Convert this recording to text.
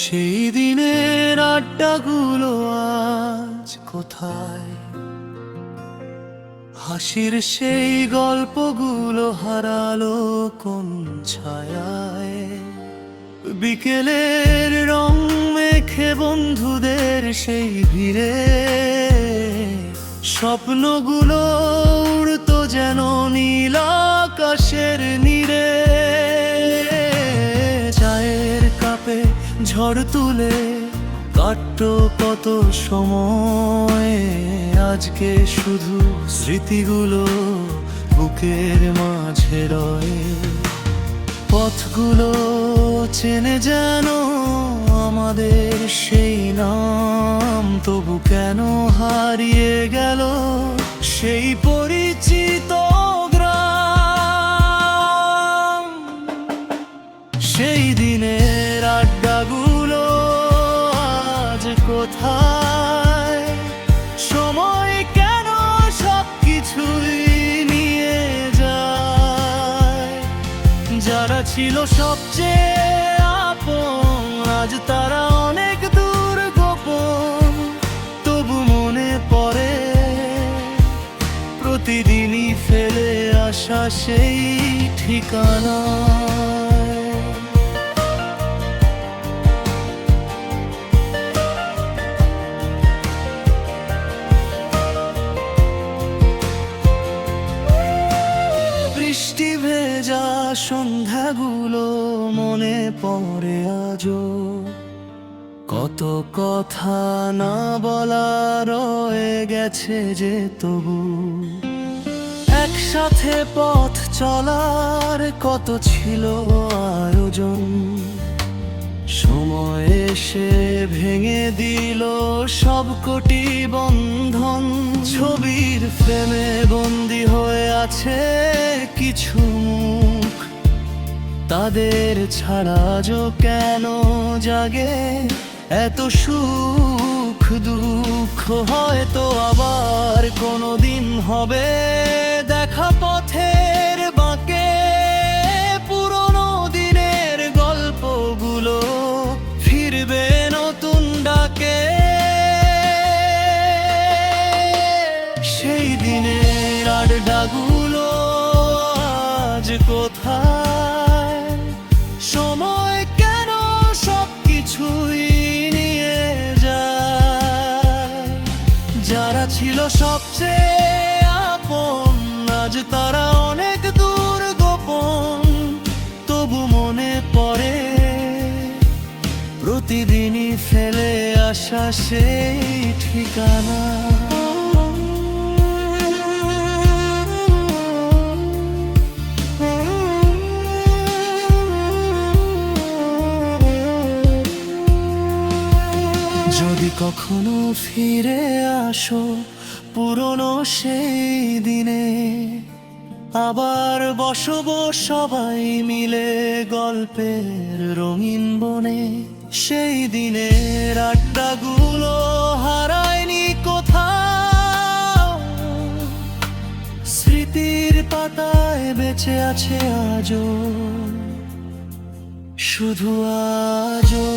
সেই দিনের আড্ডাগুলো আজ কোথায়? হাসির সেই গল্পগুলো হারালো কোন ছায়ায়? বিকেলের রং মেখে বন্ধুদের সেই ভিড়ে স্বপ্নগুলো উড়তো যেন নীল আকাশের নীড়ে। চায়ের কাপে ঝড় তুলে কাটতো কত সময়, আজকে শুধু স্মৃতিগুলো বুকের মাঝে রয়ে। পথগুলো চেনে যেন আমাদের সেই নাম, তবু কেন হারিয়ে গেল সেই পরিচিত গ্রাম? সেই দিনের আড্ডাগুলো আজ কোথায়? সময় কেন সবকিছুই নিয়ে যায়? যারা ছিল সবচেয়ে আপন আজ তারা অনেক দূর গোপন, তবু মনে পড়ে প্রতিদিনই ফেলে আসা সেই ঠিকানা। বৃষ্টি ভেজা সন্ধ্যাগুলো মনে পড়ে আজও, কত কথা না বলা রয়ে গেছে যে তবু। একসাথে পথ চলার কত ছিল আয়োজন, সময় এসে ভেঙে দিল সব কোটি বন্ধন। ছবির ফ্রেমে বন্দি হয়ে আছে কিছু মুখ, তাদের ছাড়া আজও কেন জাগে এত সুখ দুঃখ? হয়তো আবার কোনোদিন হবে দেখা পথের বাঁকে, পুরোনো দিনের গল্পগুলো ফিরবে নতুন ডাকে। সেই দিনের আড্ডাগুলো আজ কোথায়? সময় কেন সবকিছুই নিয়ে যায়? যারা ছিল সবচেয়ে আপন আজ তারা অনেক দূর গোপন, তবু মনে পড়ে প্রতিদিনই ফেলে আসা সেই ঠিকানা। যদি কখনো ফিরে আসো পুরনো সেই দিনে, আবার বসবো সবাই মিলে গল্পের রঙিন বনে। সেই দিনের আড্ডাগুলো হারায়নি কোথাও, স্মৃতির পাতায় বেঁচে আছে আজও, শুধু আজও।